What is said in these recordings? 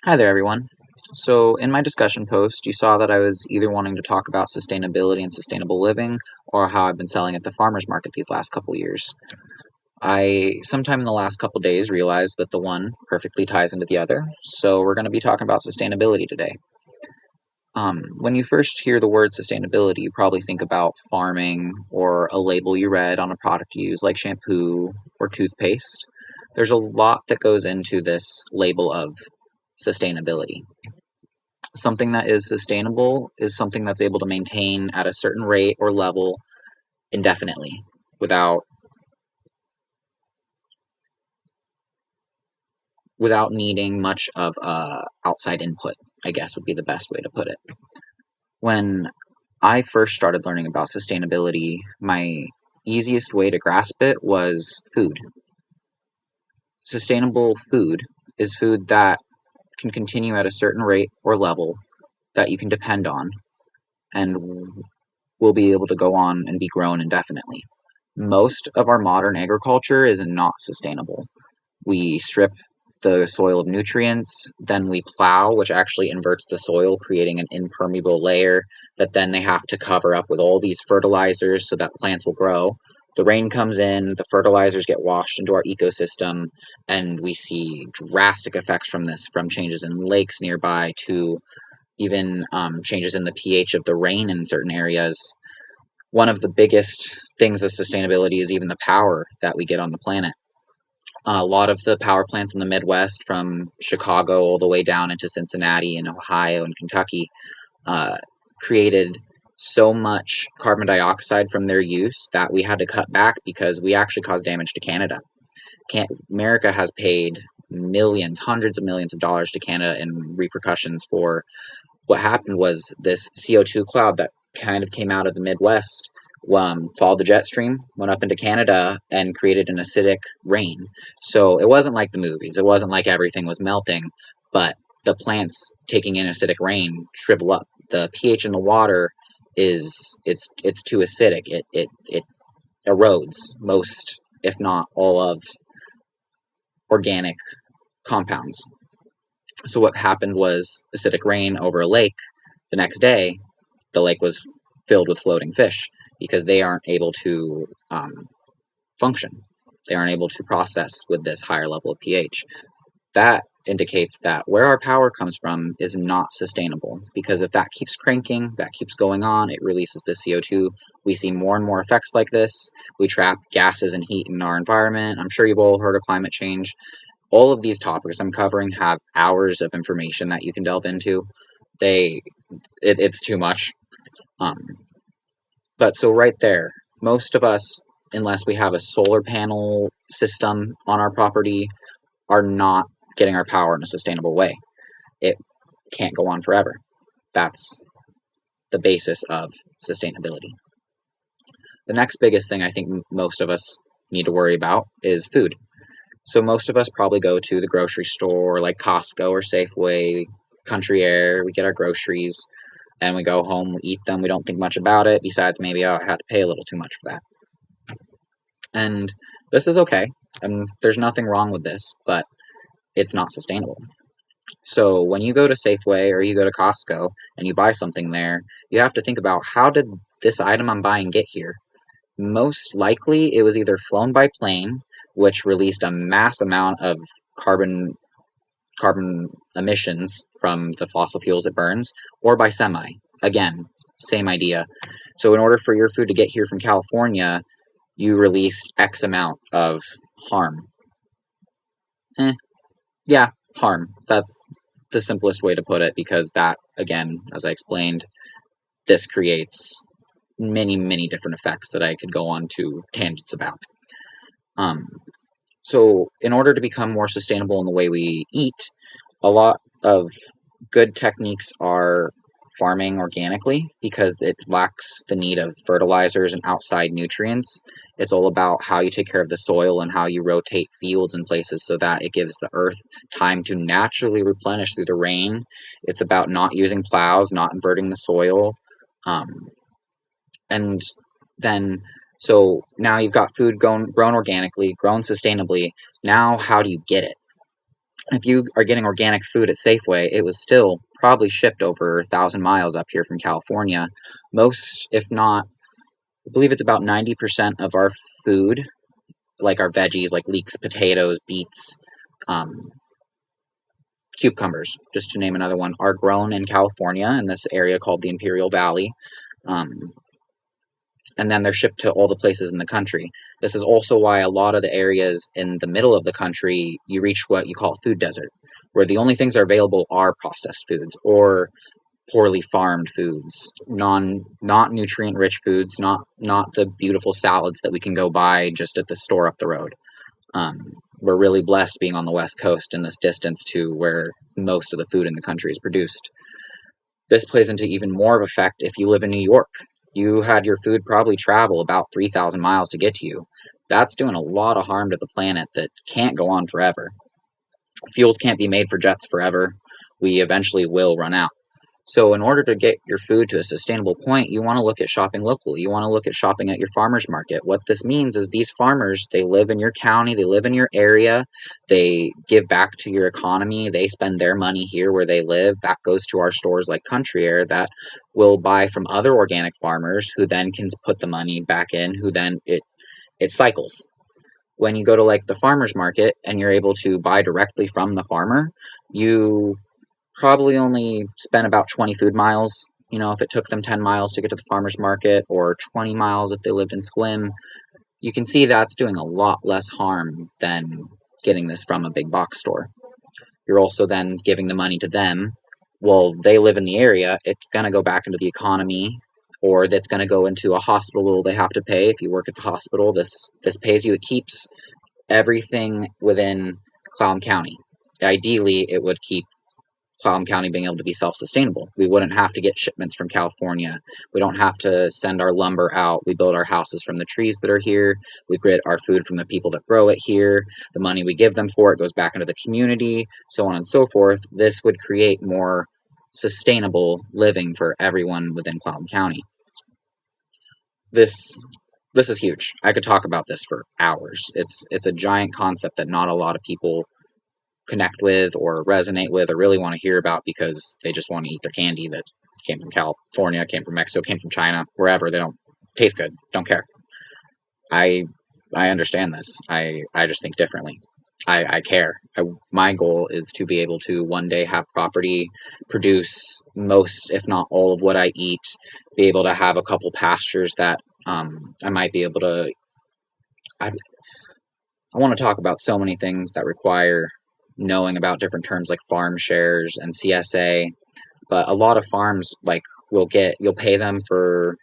Hi there, everyone. So, in my discussion post, you saw that I was either wanting to talk about sustainability and sustainable living or how I've been selling at the farmer's market these last couple years. I, sometime in the last couple days, realized that the one perfectly ties into the other, so we're going to be talking about sustainability today. When you first hear the word sustainability, you probably think about farming or a label you read on a product you use, like shampoo or toothpaste. There's a lot that goes into this label of sustainability. Something that is sustainable is something that's able to maintain at a certain rate or level indefinitely without without needing much of outside input, I guess would be the best way to put it. When I first started learning about sustainability, my easiest way to grasp it was food. Sustainable food is food that can continue at a certain rate or level that you can depend on and will be able to go on and be grown indefinitely. Most of our modern agriculture is not sustainable. We strip the soil of nutrients, then we plow, which actually inverts the soil, creating an impermeable layer that then they have to cover up with all these fertilizers so that plants will grow. The rain comes in, the fertilizers get washed into our ecosystem, and we see drastic effects from this, from changes in lakes nearby to even changes in the pH of the rain in certain areas. One of the biggest things of sustainability is even the power that we get on the planet. A lot of the power plants in the Midwest, from Chicago all the way down into Cincinnati and Ohio and Kentucky, uh, created so much carbon dioxide from their use that we had to cut back because we actually caused damage to Canada. America has paid millions, hundreds of millions of dollars to Canada in repercussions for what happened was this CO2 cloud that kind of came out of the Midwest, followed the jet stream, went up into Canada, and created an acidic rain. So it wasn't like the movies. It wasn't like everything was melting, but the plants taking in acidic rain shrivel up. The pH in the water it's too acidic. It erodes most, if not all, of organic compounds. So what happened was acidic rain over a lake. The next day, the lake was filled with floating fish because they aren't able to function. They aren't able to process with this higher level of pH. That indicates that where our power comes from is not sustainable, because if that keeps cranking, that keeps going on, it releases the CO2. We see more and more effects like this. We trap gases and heat in our environment. I'm sure you've all heard of climate change. All of these topics I'm covering have hours of information that you can delve into. It's too much. Um, but so right there, most of us, unless we have a solar panel system on our property, are not getting our power in a sustainable way. It can't go on forever. That's the basis of sustainability. The next biggest thing I think most of us need to worry about is food. So most of us probably go to the grocery store like Costco or Safeway, Country Air, we get our groceries, and we go home, we eat them, we don't think much about it, besides maybe, oh, I had to pay a little too much for that. And this is okay, and there's nothing wrong with this, but it's not sustainable. So when you go to Safeway or you go to Costco and you buy something there, you have to think about, how did this item I'm buying get here? Most likely it was either flown by plane, which released a mass amount of carbon emissions from the fossil fuels it burns, or by semi. Again, same idea. So in order for your food to get here from California, you released X amount of harm. Yeah, harm. That's the simplest way to put it, because that, again, as I explained, this creates many, many different effects that I could go on to tangents about. Um, so in order to become more sustainable in the way we eat, a lot of good techniques are farming organically, because it lacks the need of fertilizers and outside nutrients. It's all about how you take care of the soil and how you rotate fields and places so that it gives the earth time to naturally replenish through the rain. It's about not using plows, not inverting the soil. Um, and then, so now you've got food grown organically, grown sustainably. Now, how do you get it? If you are getting organic food at Safeway, it was still probably shipped over 1,000 miles up here from California. Most, if not, I believe it's about 90% of our food, like our veggies, like leeks, potatoes, beets, um, cucumbers, just to name another one, are grown in California in this area called the Imperial Valley. Um, and then they're shipped to all the places in the country. This is also why a lot of the areas in the middle of the country, you reach what you call a food desert, where the only things that are available are processed foods or poorly farmed foods, not nutrient rich foods, not the beautiful salads that we can go buy just at the store up the road. Um, we're really blessed being on the West Coast in this distance to where most of the food in the country is produced. This plays into even more of effect if you live in New York. You had your food probably travel about 3,000 miles to get to you. That's doing a lot of harm to the planet that can't go on forever. Fuels can't be made for jets forever. We eventually will run out. So in order to get your food to a sustainable point, you want to look at shopping locally. You want to look at shopping at your farmer's market. What this means is these farmers, they live in your county, they live in your area, they give back to your economy, they spend their money here where they live. That goes to our stores like Country Air that will buy from other organic farmers who then can put the money back in, who then it cycles. When you go to like the farmer's market and you're able to buy directly from the farmer, you probably only spent about 20 food miles. You know, if it took them 10 miles to get to the farmer's market or 20 miles if they lived in Sequim, you can see that's doing a lot less harm than getting this from a big box store. You're also then giving the money to them. Well, they live in the area, it's going to go back into the economy, or that's going to go into a hospital they have to pay. If you work at the hospital, this pays you. It keeps everything within Clallam County. Ideally, it would keep Clallam County being able to be self-sustainable. We wouldn't have to get shipments from California. We don't have to send our lumber out. We build our houses from the trees that are here. We get our food from the people that grow it here. The money we give them for it goes back into the community, so on and so forth. This would create more sustainable living for everyone within Clallam County. This this is huge. I could talk about this for hours. It's a giant concept that not a lot of people connect with or resonate with or really want to hear about because they just want to eat their candy that came from California, came from Mexico, came from China, wherever. They don't taste good, don't care. I I understand this. I just think differently. I care. My goal is to be able to one day have property produce most, if not all, of what I eat. Be able to have a couple pastures that I might be able to. I want to talk about so many things that require knowing about different terms like farm shares and CSA, but a lot of farms like you'll pay them for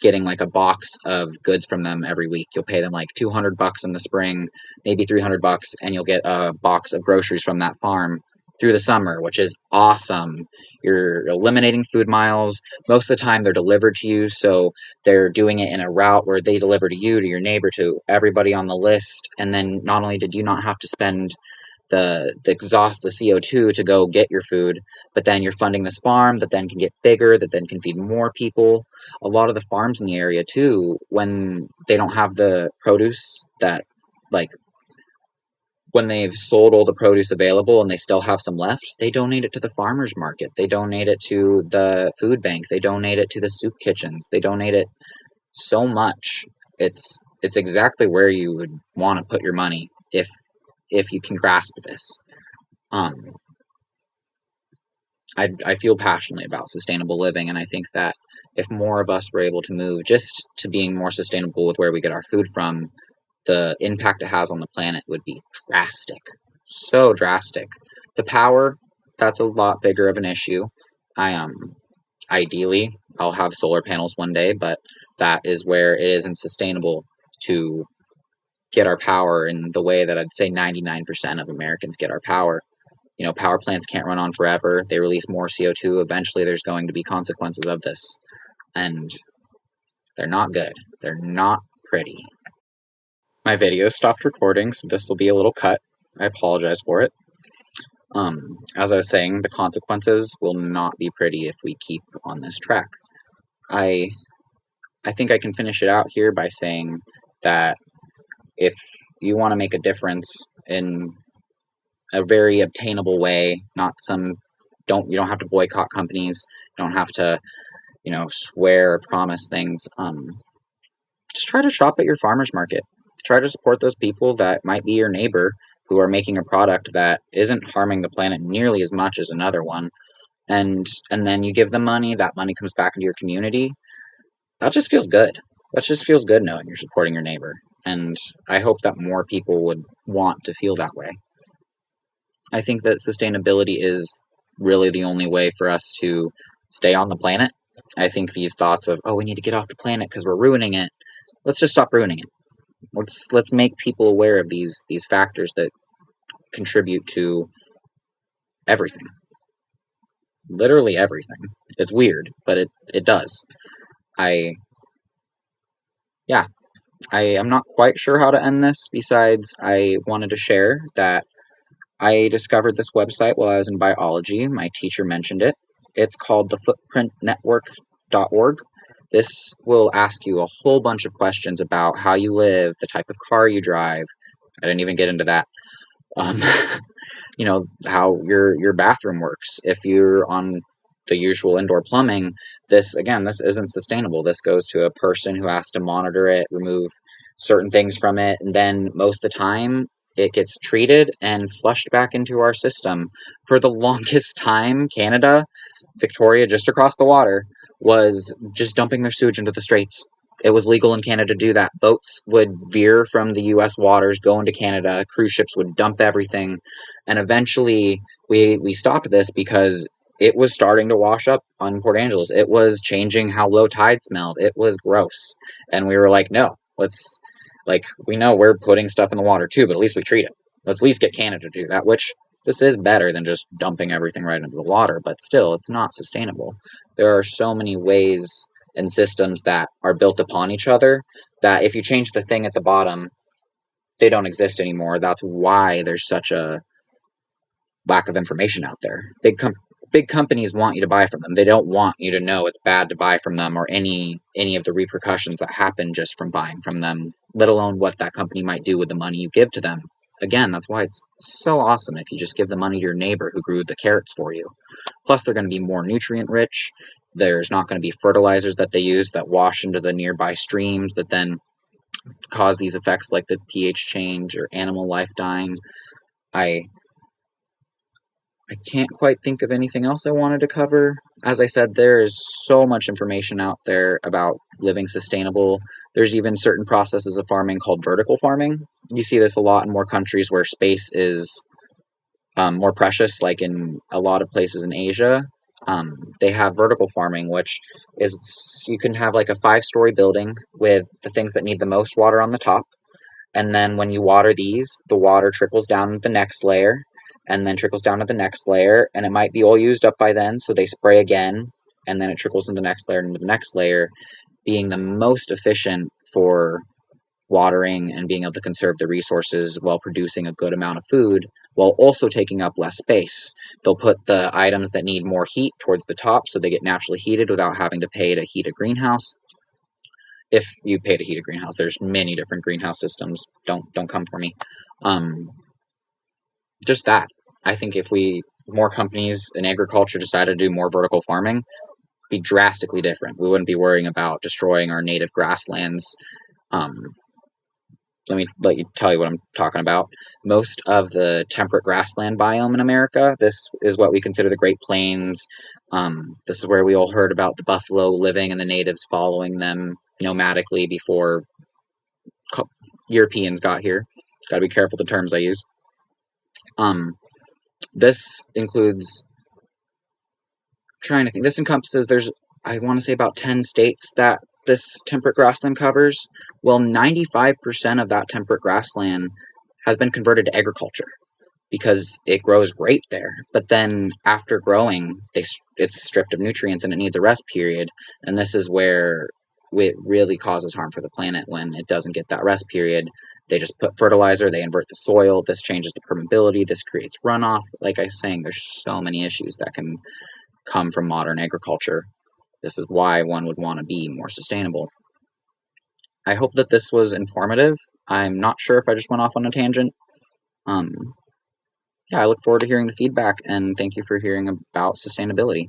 getting like a box of goods from them every week. You'll pay them like $200 in the spring, maybe $300, and you'll get a box of groceries from that farm through the summer, which is awesome. You're eliminating food miles. Most of the time they're delivered to you, so they're doing it in a route where they deliver to you, to your neighbor, to everybody on the list. And then not only did you not have to spend the exhaust, the CO2 to go get your food, but then you're funding this farm that then can get bigger, that then can feed more people. A lot of the farms in the area too, when they don't have the produce that, like, when they've sold all the produce available and they still have some left, they donate it to the farmers market. They donate it to the food bank. They donate it to the soup kitchens. They donate it so much. It's exactly where you would want to put your money if you can grasp this. Um, I feel passionately about sustainable living, and I think that if more of us were able to move just to being more sustainable with where we get our food from, the impact it has on the planet would be drastic. So drastic. The power, that's a lot bigger of an issue. I ideally I'll have solar panels one day, but that is where it isn't sustainable to get our power in the way that I'd say 99% of Americans get our power. You know, power plants can't run on forever. They release more CO2. Eventually, there's going to be consequences of this. And they're not good. They're not pretty. My video stopped recording, so this will be a little cut. I apologize for it. As I was saying, the consequences will not be pretty if we keep on this track. I think I can finish it out here by saying that if you want to make a difference in a very obtainable way, not some, you don't have to boycott companies, you don't have to, swear or promise things. Just try to shop at your farmer's market. Try to support those people that might be your neighbor who are making a product that isn't harming the planet nearly as much as another one. And then you give them money, that money comes back into your community. That just feels good. That just feels good knowing you're supporting your neighbor. And I hope that more people would want to feel that way. I think that sustainability is really the only way for us to stay on the planet. I think these thoughts of, oh, we need to get off the planet because we're ruining it. Let's just stop ruining it. Let's make people aware of these factors that contribute to everything. Literally everything. It's weird, but it does. I yeah, I am not quite sure how to end this, besides I wanted to share that I discovered this website while I was in biology. My teacher mentioned it. It's called thefootprintnetwork.org. This will ask you a whole bunch of questions about how you live, the type of car you drive. I didn't even get into that. Um, how your bathroom works. If you're on the usual indoor plumbing, this isn't sustainable. This goes to a person who has to monitor it, remove certain things from it, and then most of the time it gets treated and flushed back into our system. For the longest time, Canada, Victoria, just across the water, was just dumping their sewage into the straits. It was legal in Canada to do that. Boats would veer from the US waters, go into Canada, cruise ships would dump everything, and eventually we stopped this because it was starting to wash up on Port Angeles. It was changing how low tide smelled. It was gross. And we were like, no, we know we're putting stuff in the water too, but at least we treat it. Let's at least get Canada to do that, which this is better than just dumping everything right into the water, but still, it's not sustainable. There are so many ways and systems that are built upon each other that if you change the thing at the bottom, they don't exist anymore. That's why there's such a lack of information out there. Big companies want you to buy from them. They don't want you to know it's bad to buy from them or any of the repercussions that happen just from buying from them, let alone what that company might do with the money you give to them. Again, that's why it's so awesome if you just give the money to your neighbor who grew the carrots for you. Plus, they're going to be more nutrient rich. There's not going to be fertilizers that they use that wash into the nearby streams that then cause these effects like the pH change or animal life dying. I can't quite think of anything else I wanted to cover. As I said, there is so much information out there about living sustainable. There's even certain processes of farming called vertical farming. You see this a lot in more countries where space is more precious, like in a lot of places in Asia. They have vertical farming, which is you can have like a 5-story building with the things that need the most water on the top. And then when you water these, the water trickles down the next layer and then trickles down to the next layer. And it might be all used up by then. So they spray again and then it trickles into the next layer and into the next layer, being the most efficient for watering and being able to conserve the resources while producing a good amount of food while also taking up less space. They'll put the items that need more heat towards the top so they get naturally heated without having to pay to heat a greenhouse. If you pay to heat a greenhouse, there's many different greenhouse systems. Don't come for me. Just that. I think if more companies in agriculture decided to do more vertical farming, it'd be drastically different. We wouldn't be worrying about destroying our native grasslands. Let me tell you what I'm talking about. Most of the temperate grassland biome in America, this is what we consider the Great Plains. This is where we all heard about the buffalo living and the natives following them nomadically before Europeans got here. Got to be careful the terms I use. This includes, trying to think, this encompasses, I want to say about 10 states that this temperate grassland covers. Well, 95% of that temperate grassland has been converted to agriculture because it grows great there. But then after growing, it's stripped of nutrients and it needs a rest period. And this is where it really causes harm for the planet when it doesn't get that rest period. They just put fertilizer, they invert the soil, this changes the permeability, this creates runoff. Like I was saying, there's so many issues that can come from modern agriculture. This is why one would want to be more sustainable. I hope that this was informative. I'm not sure if I just went off on a tangent. yeah, I look forward to hearing the feedback, and thank you for hearing about sustainability.